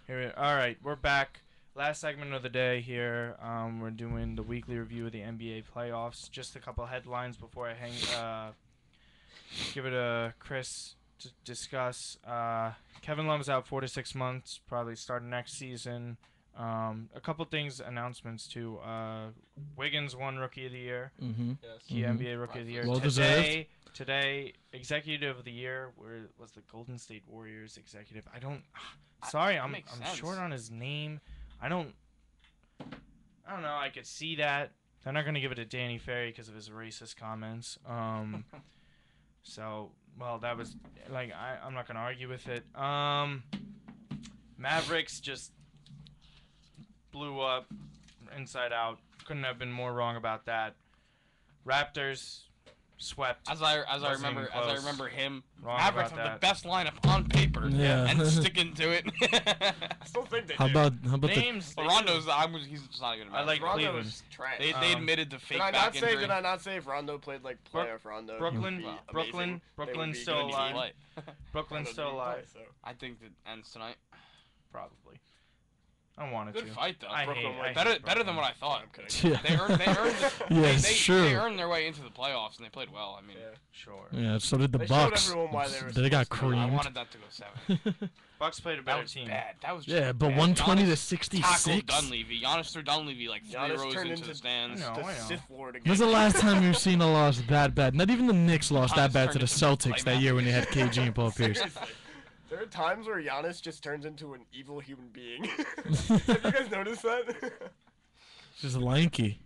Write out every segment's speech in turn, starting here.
All right, we're back. Last segment of the day here. We're doing the weekly review of the NBA playoffs. Just a couple headlines before I give it to Chris to discuss. Kevin Love's out 4 to 6 months, probably starting next season. A couple things, announcements too. Wiggins won Rookie of the Year. Mm-hmm. Yes. Key NBA Rookie of the Year. Well deserved. Today, Executive of the Year was the Golden State Warriors executive. Sorry, I'm short on his name. I don't know. I could see that. They're not gonna give it to Danny Ferry because of his racist comments. So, well, that was like I'm not gonna argue with it. Mavericks just blew up inside out. Couldn't have been more wrong about that. Raptors swept. As I remember him, Wrong Mavericks about have that. the best lineup on paper. Yeah. And sticking to it. I still think they How do. about the Names. Rondo's he's just not even. I like Rondo Cleveland. was trash. They admitted the fake Did I back not say? injury. Did I not say if Rondo played like playoff Rondo? Brooklyn, he would be Brooklyn, amazing. Brooklyn's They still would be good alive. team. Brooklyn's Rondo still didn't play, alive. so. I think that ends tonight. Probably. I wanted Good to. fight though. I Brooklyn hate, won. I better hate better than Brooklyn. what I thought. I'm kidding. Yeah. They earned Yes, they sure. earned their way into the playoffs and they played well. I mean, Yeah. Sure. Yeah, so did the They showed Bucks. everyone why they were They got supposed to win. I creamed. wanted that to go 7. Bucks played a That better was team. bad. That was just Yeah, but bad. 120 to Giannis 66. tackled Dunleavy. Giannis threw Dunleavy like 3 Giannis rows turned into the into stands. I know. The Sith Lord again. When's the last time you've seen a loss that bad? Not even the Knicks lost that Giannis bad to turned the into Celtics that year when they had KG and Paul Pierce. Seriously. There are times where Giannis just turns into an evil human being. Have you guys noticed that? Just lanky.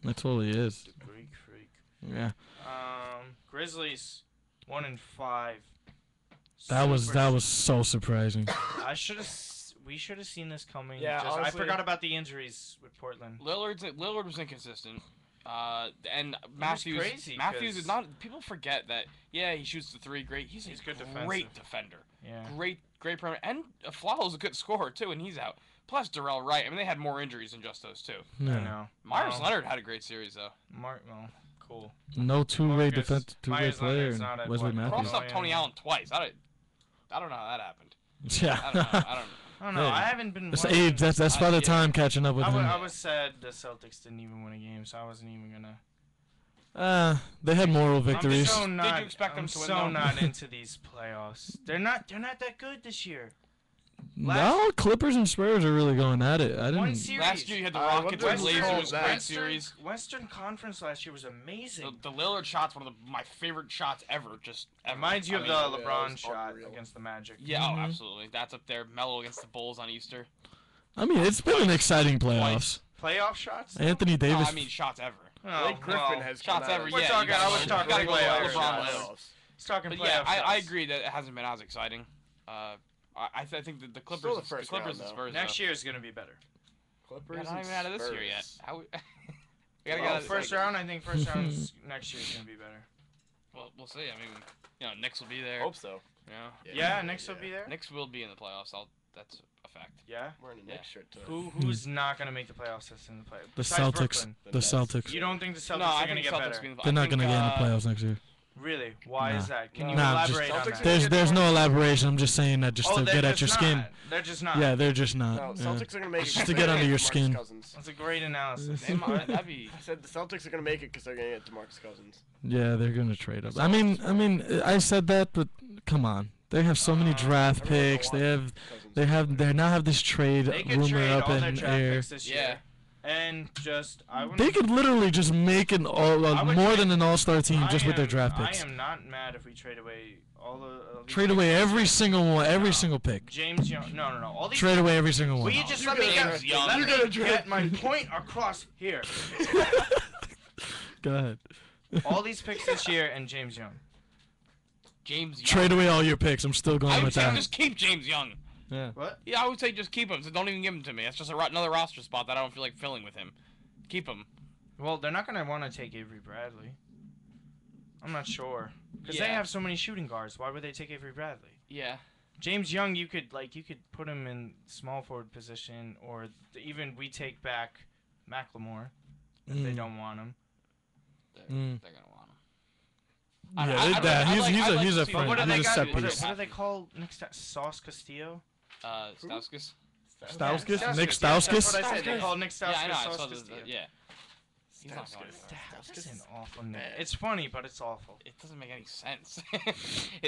That's all he is. Greek freak. Yeah. Grizzlies 1-5. That was so surprising. We should have seen this coming. Yeah, I honestly. forgot about the injuries with Portland. Lillard was inconsistent. And Matthews crazy, Matthews 'cause- is not. People forget that. Yeah, he shoots the 3. Great. He's a good great defensive. defender. Yeah. Great perimeter. And Flalo's a good scorer too, and he's out. Plus Darrell Wright. I mean, they had more injuries than just those 2. I No, know. Myers Well, Leonard had a great series though. well, cool. no two-way Marcus- defense, two-way Myers player. Leonard's And not at Wesley what, Crossed Matthews. Illinois up Tony anymore. Allen twice. I don't know how that happened. Yeah. I don't know. I don't know. Hey. I haven't been. That's watching- age. That's Father yeah. Time catching up with him. I was sad the Celtics didn't even win a game, so I wasn't even gonna. They had moral victories. I'm so not, you expect them I'm to win, so though? not into these playoffs. They're not that good this year. No, Clippers and Spurs are really going at it. I One didn't. series. Last year you had the what Rockets do and you Blazers. call Great that? series. Western Conference last year was amazing. The Lillard shot's one of my favorite shots ever. Just ever. Reminds you I of mean, the yeah, LeBron it was shot unreal. against the Magic. Yeah, Mhm. oh, absolutely. That's up there. Melo against the Bulls on Easter. I mean, it's been an exciting playoffs. Playoff shots? Anthony No, Davis. I mean shots ever. Oh, Blake Griffin well, has shots come out ever, of- We're yeah, talking. you gotta I was go- talking gotta go playoff LeBron shots. Lillard. I was talking But playoff yeah, shots. I agree that it hasn't been as exciting. I think that the Clippers, Still the the first Clippers round, and though. Spurs. Next year is gonna be better. Clippers We're not and even out of this year yet. Spurs. How we gotta Oh, get out of first round. I think first round next year is gonna be better. Well, we'll see. I mean, Knicks will be there. Hope so. Yeah, Knicks will be there. Knicks will be in the playoffs. That's a fact. Yeah. Wearing a Knicks shirt today. Who's not gonna make the playoffs? That's in the play. The besides Celtics. Brooklyn? The Nets. Celtics. You don't think the Celtics No, are I gonna think get Celtics better? be in the They're not going to get in the uh, playoffs next year. Really? Why Nah. is that? Can you Nah, just- elaborate on Celtics that? are There's get no one. elaboration. I'm just saying that just Oh, to they're get at just your skin. not. They're just not. Yeah, they're just No, not. Yeah. Celtics are gonna make it. Just 'cause to they're get under gonna your DeMarcus skin. Cousins. That's a great analysis. They might. That'd be. I said the Celtics are gonna make it because they're gonna get DeMarcus Cousins. Yeah, they're going to trade up. I mean, I said that, but come on. They have so many draft Everyone picks. wants Cousins. They now have this trade They could rumor trade up all their in draft air. picks this year. And just I wouldn't. They could literally just make an I would more trade- than an all-star team just with their draft I picks. am not mad if we trade away all the. these Trade picks away this every year. single one, every No. single pick. James Young. No. All these. Trade away every single one. Will you just let You're me gonna get, draft Young. let You're me gonna get draft my Young. point across here? Go ahead. All these picks this year and James Young. James Young. Trade away all your picks. I'm still I going would with say that. just keep James Young. Yeah. What? Yeah, I would say just keep him. So don't even give him to me. That's just another roster spot that I don't feel like filling with him. Keep him. Well, they're not gonna want to take Avery Bradley. I'm not sure because they Yeah. have so many shooting guards. Why would they take Avery Bradley? Yeah. James Young, you could put him in small forward position, or even we take back Macklemore if they don't want him. They're Mm. gonna want him. Yeah, I'd like he's to a see friend. But what do He's they a got? set What piece. do they call next time? Sauce Castillo? Stauskas. Stauskas? Nick That's Stauskas? what I said. They call Nick Stauskas. Yeah, I know. I saw Stauskas, yeah. He's not going Stauskas. anywhere. That's an awful name. It's funny, but it's awful. It doesn't make any sense. The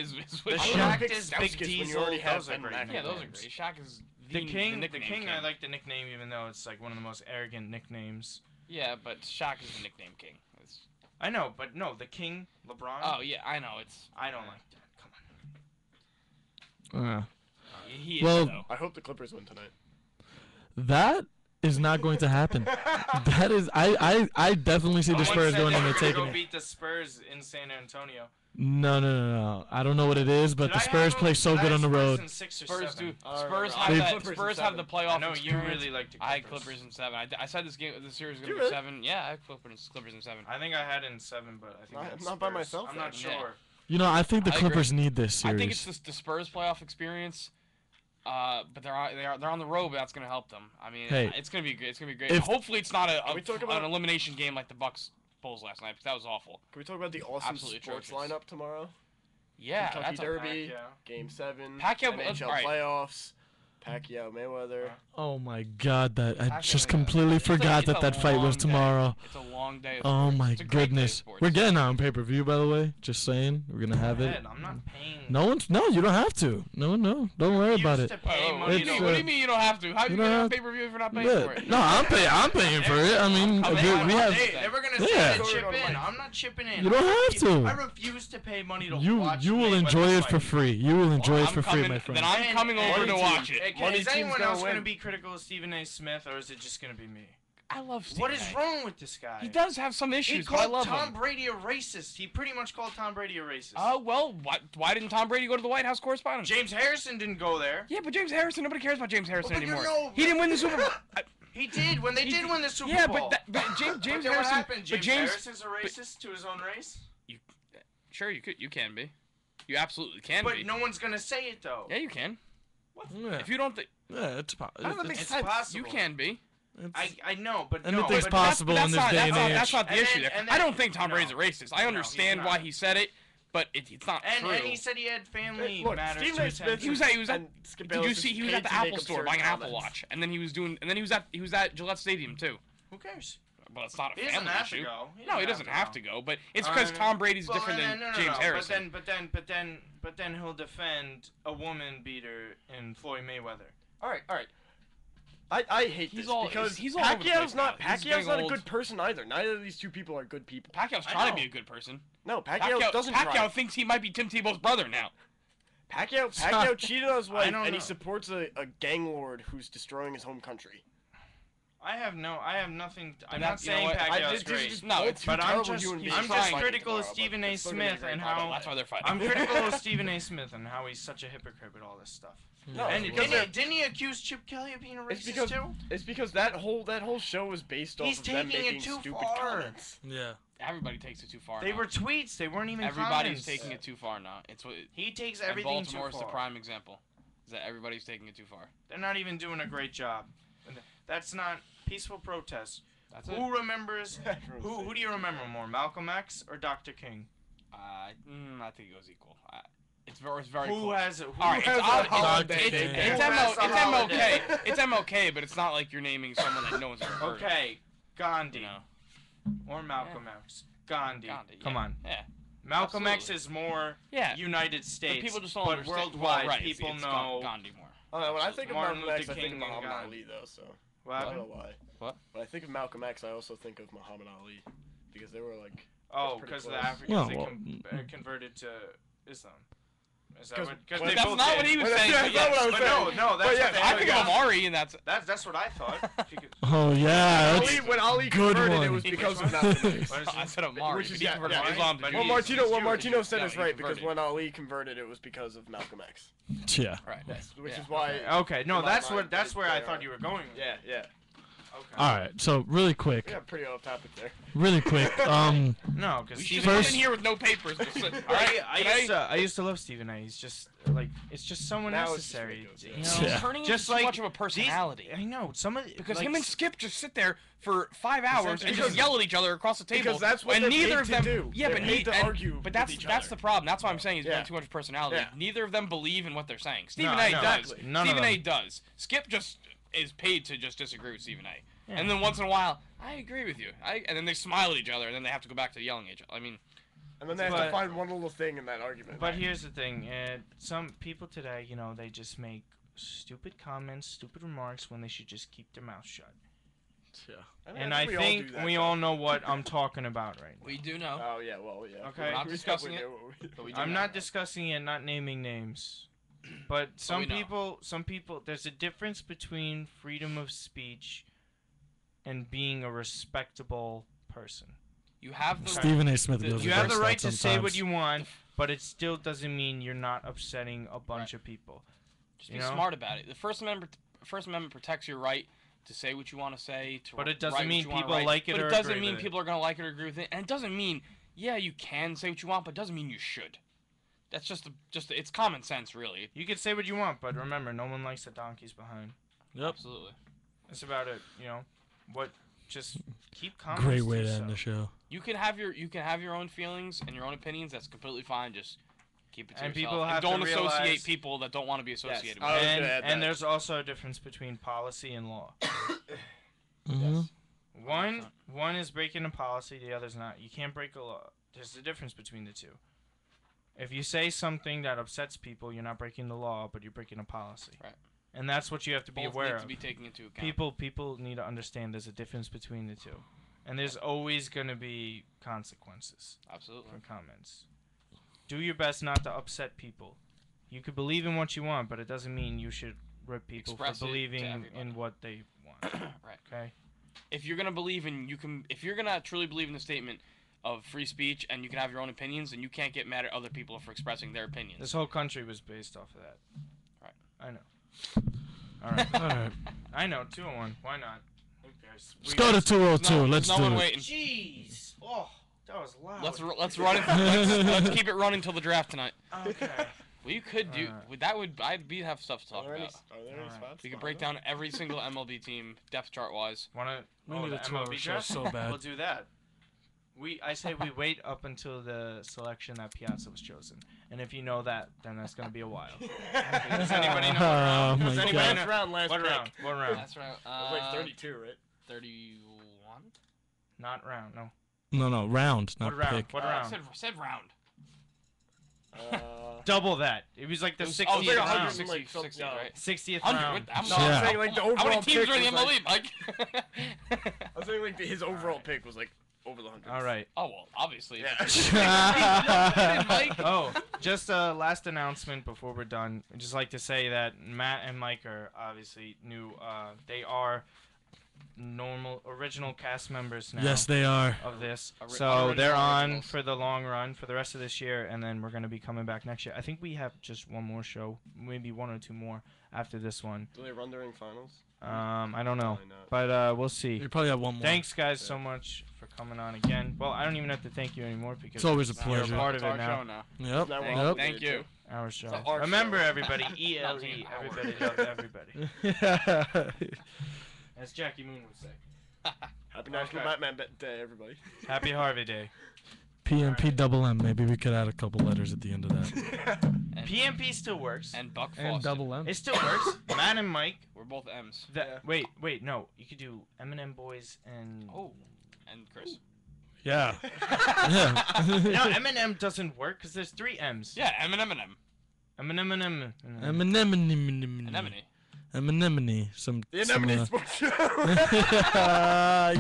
I Shaq like is Stauskas Big when you Diesel. already have Those are Ben great. McAdoo. Yeah, those are names. great. Shaq is The King. nickname king. I like the nickname, even though it's like one of the most arrogant nicknames. Yeah, but Shaq is the nickname king. It's... I know, but no, the King, LeBron. Oh yeah, I know. It's. I don't like that. Come on. He is, Well- though. I hope the Clippers win tonight. That is not going to happen. That is, I definitely see the Spurs going in and taking go it. beat the Spurs in San Antonio. No. I don't know what it is, but the Spurs play so good on the road. Spurs do. I Spurs remember. have I that. had Clippers in Spurs have the 7. playoff. I know you experience. really like the I had Clippers. Clippers in 7. I said this series was You gonna be really? 7. Yeah, I had Clippers in 7. I think I had it in 7, but I think Not- that's not by Spurs. myself, I'm not then. Yeah. sure. You know, I think the I agree. Clippers need this I series. think it's just the Spurs playoff experience. But they're on the road, but that's gonna help them. I mean, Hey, it's gonna be good. It's gonna be great. if- Hopefully, it's not Can we talk about- an elimination game like the Bucks Bulls last night, because that was awful. Can we talk about the awesome Absolutely sports atrocious. lineup tomorrow? Yeah, Kentucky that's Derby, Pacquiao. Game 7, Pacquiao- NHL alright. playoffs, Pacquiao Mayweather. Oh my God, that I Pacquiao, just yeah. completely It's forgot a that fight long was day. tomorrow. It's a long day. Of Oh sports. my It's a great day of goodness. sports. We're getting it on pay-per-view, by the way. Just saying, we're gonna have Go it. ahead, I'm not paying. No, you don't have to. No, don't worry about Used it. to pay Oh, money It's, to what do you mean you don't have to? How you you don't gonna have- have pay-per-view if you're not paying Yeah. for it? No, I'm paying for it. I mean, I'm we paying- we have. They were gonna Yeah. say to chip in. I'm not chipping in. You don't have to. I refuse to pay money to You watch. will Mayweather enjoy it fight. for free. You will enjoy it I'm for free, coming- my friend. Then I'm coming over to Money watch team. it. Money Is team's anyone gonna else going to win. be critical of Stephen A. Smith, or is it just going to be me? I love Steve. What is wrong with this guy? He does have some He issues, but I called love Tom him. Brady a racist. He pretty much called Tom Brady a racist. Well, why didn't Tom Brady go to the White House correspondent? James Harrison didn't go there. Yeah, but James Harrison, nobody cares about James Harrison But you anymore. know- He didn't win the Super Bowl. He did when they He did did- win the Super Yeah, Bowl. but James But then what Harrison. happened? But James James, Harrison's a racist to his own race. sure you can be. You absolutely can But be. no one's gonna say it though. Yeah, you can. Yeah, If you don't think yeah, it's How does that make It's sense? possible. you can be. I know, but Anything's no. possible But in this that's day not, and that's age. not the And issue then- there. and I then- don't think Tom no. Brady's a racist. I No, understand he's why not. he said it, but it's not true. And he said he had family Look, matters Stephen to A. attend Smith to. He was at. and Skip Did you Bayless see? is He was paid at the to make Apple store absurd buying an Apple comments. Watch, and then he was at Gillette Stadium too. Who cares? Well, it's not a He doesn't family have issue. to go. No, he doesn't have to go, but it's because Tom Brady's Well, different than no, James Harrison. But then he'll defend a woman beater in Floyd Mayweather. All right. I hate He's this all- because he's all over the place Pacquiao's not now. He's getting a old. good person either. Neither of these two people are good people. Pacquiao's I trying know. to be a good person. No, Pacquiao doesn't try. Pacquiao thinks he might be Tim Tebow's brother now. Pacquiao cheated on his wife, don't and he know. supports a gang lord who's destroying his home country. I have nothing. I'm that- not you know saying what? Pacquiao's these are great. just No, both it's- two But I'm terrible just, human he's beings. I'm just trying. critical of Tomorrow, but Stephen A. it's still gonna be Smith great and battle. how That's why they're fighting. I'm critical of Stephen A. Smith and how he's such a hypocrite with all this stuff. No, And because didn't he accuse Chip Kelly of being a It's racist because too? it's because that whole show was based He's off of them taking it making too stupid far. comments. Yeah. Everybody takes it too far. They now. were tweets. They weren't even Everybody's comments. taking it too far now. It's what. He takes And everything too Baltimore's far. the prime example. Is that everybody's taking it too far? They're not even doing a great job. That's not peaceful protest. That's it. Who remembers? Who do you remember more, Malcolm X or Dr. King? I think it goes equal. It's very Who close. has? Who All right, has it's a all- holiday? Dr. King. It's Who has a holiday? MLK. It's MLK, but it's not like you're naming someone that no one's ever heard of. Okay, Gandhi You know, or Malcolm X. Gandhi. Gandhi. Come yeah. on. Yeah. Malcolm X Absolutely. is more Yeah. United States, But people just don't but understand. worldwide Well, right, people it's know. Gandhi more. When I think of Martin Malcolm X, Luther I think of King and Muhammad Gandhi. Ali, though. So What I don't know happened? why. What? When I think of Malcolm X, I also think of Muhammad Ali because they were like. Oh, pretty because the close. Africans Well, converted to Islam. Is that 'Cause- what? Because well, they That's both not did. what he was Well, saying. that's But not what I was But saying. no, that's But what yeah, they I had think of got. Amari, and that's. That's what I thought. Because- Oh yeah. Ali, That's, when Ali good converted, it one. was because of Which Malcolm X. What is I it? said Amari, Which but is he converted yeah, to yeah. Islam. But Well, he's Martino said No, it's he right because converted. when Ali converted, it was because of Malcolm X. yeah. Right. Which Yeah. is why. Okay, no, In my that's mind, what. That's it's where I fair. thought you were going. Yeah. Okay. All right. So really quick. We got pretty off topic there. Really quick. No, because We Stephen should A. come in here with no papers. All right, I used to love Stephen A. He's just like it's just someone Now it's just necessary. ridiculous, You know, Yeah. turning just into like too much of a personality. I know some of Because like, him and Skip just sit there for 5 hours and because- just yell at each other across the table. Because that's what and they're neither paid of to them. do. Yeah, They're but paid to argue But with that's each that's other. the problem. That's why I'm saying he's Yeah. got too much personality. Yeah. Neither of them believe in what they're saying. No, Stephen I A. know. does. Exactly. None of Stephen A. them. does. Skip just is paid to just disagree with Stephen A. Yeah. And then once in a while, I agree with you. And then they smile at each other, and then they have to go back to yelling at each other. I mean, And then they have But- to find one little thing in that argument. But here's the thing: some people today, you know, they just make stupid comments, stupid remarks when they should just keep their mouth shut. Yeah. And I think we all know what I'm talking about right now. we do know. Oh yeah, well yeah. Okay. We're not We discussing definitely it, know what we- but we do I'm know. not discussing it, not naming names. But some we know. people, there's a difference between freedom of speech and being a respectable person. You have the Stephen A. Smith goes You have the against right that to say what sometimes. you want, but it still doesn't mean you're not upsetting a bunch of people. Just you be know? smart about it. The First Amendment protects your right to say what you want to say. To But it write doesn't what mean you wanna people write. like it But or it doesn't agree mean with it. people are gonna like it or agree with it. And it doesn't mean, yeah, you can say what you want, but it doesn't mean you should. That's just it's common sense, really. You can say what you want, but remember, no one likes the donkeys behind. Yep. Absolutely. That's about it. You know, just keep calm. Great way to end the show. You can have your own feelings and your own opinions. That's completely fine. Just keep it to And yourself. people have don't to associate realize- people that don't want to be associated I with. was it. gonna add that. And there's also a difference between policy and law. Mm-hmm. One is breaking a policy, the other's not. You can't break a law. There's a difference between the two. If you say something that upsets people, you're not breaking the law, but you're breaking a policy. Right. And that's what you have to be Both aware need of. to be taken into account. People need to understand there's a difference between the two. And there's always going to be consequences Absolutely. for comments. Do your best not to upset people. You could believe in what you want, but it doesn't mean you should rip people Express it for to believing everybody. in what they want. Right. Okay? If you're gonna believe in if you're gonna truly believe in the statement of free speech and you can have your own opinions, then you can't get mad at other people for expressing their opinions. This whole country was based off of that. Right. I know. All right. All right. I know. 201. Why not? Who cares? Let's go to 202. No, Let's there's do no one it. waiting. Jeez. Oh, that was loud. Let's run it. Let's keep it running till the draft tonight. Okay. Well, you could do we'd have stuff to talk Are there any, about. are there any Alright. spots? We could break down every single MLB team depth chart wise. Wanna? We need the a 2-hour MLB show draft? so bad. We'll do that. I say we wait up until the selection that Piazza was chosen, and if you know that, then that's gonna be a while. Does anybody know what Oh round? my Does anybody God. know? Last round, last What pick. round? What round? That's right. It was like 32, right? 31. Not round. No. No, round, not What round? pick. What I round? said round. Double that. It was like the It was- 60th oh, it was like round. 160, Like, 60, no. right? 60th 100. round. I'm No, Yeah. I'm saying like the How many overall teams pick are in the was MLB, like, Mike? I was saying like his overall pick was like over the 100. All right. Oh well, obviously. Yeah. Mike. Oh, just a last announcement before we're done. I'd just like to say that Matt and Mike are obviously new. They are original cast members now. Yes, they are. Of this, Ori- so they're original on originals. for the long run for the rest of this year, and then we're gonna be coming back next year. I think we have just one more show, maybe one or two more after this one. Do they run during finals? I don't know, Probably not. but we'll see. You probably have one more. Thanks, guys, so much for coming on again. Well, I don't even have to thank you anymore because It's always a you're pleasure. a part It's of our it now. show now. Yep. Now we're Yep. all Thank you. Our show. It's our Remember, show. everybody, Not ELE. saying our. Everybody loves everybody. As Jackie Moon would say. Happy National Okay. Batman Day, everybody. Happy Harvey Day. PMP double M. Maybe we could add a couple letters at the end of that. And, PMP still works. and Buck Foster. And double M. It still works. Matt and Mike. We're both M's. That wait, no. You could do Eminem Boys and. Oh, and Chris. Yeah. Yeah. No, Eminem doesn't work because there's three M's. Yeah, Eminem. Eminem. Anemone. Anemone. Some. The some, Anemone Sports Show.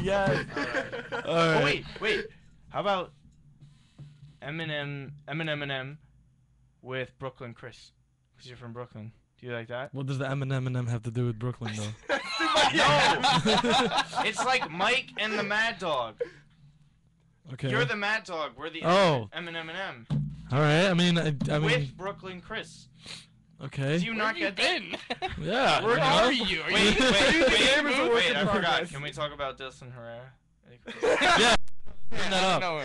yes. All Oh right. wait. How about Eminem with Brooklyn Chris? Because you're from Brooklyn. Do you like that? What does the M&M have to do with Brooklyn, though? No. It's like Mike and the Mad Dog. Okay. You're the Mad Dog. We're the Oh. Eminem. All right. I mean, With Brooklyn Chris. Okay. Do you not get that? Yeah. Where are you? Are Wait, you wait, I forgot. Can we talk about Dylan Herrera? Yeah. Bring that up. No.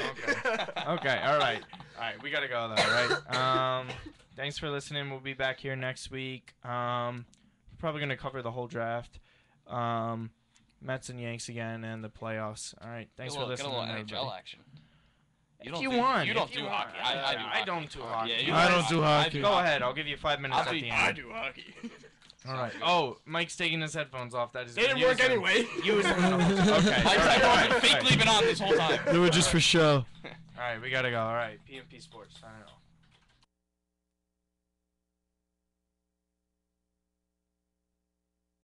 Okay, all right. All right, we got to go, though, right? Thanks for listening. We'll be back here next week. We're probably going to cover the whole draft. Mets and Yanks again and the playoffs. All right, thanks for listening. Get a little everybody. NHL action. You want. You don't do hockey. I don't do hockey. Yeah, I don't do hockey. Go ahead. I'll give you 5 minutes at the end. I do hockey. All right. Oh, Mike's taking his headphones off. That is. They didn't work anyway. Use them. Okay. I've been fake leaving on this whole time. They were just for show. All right, we gotta go. All right, PMP Sports. Signing off.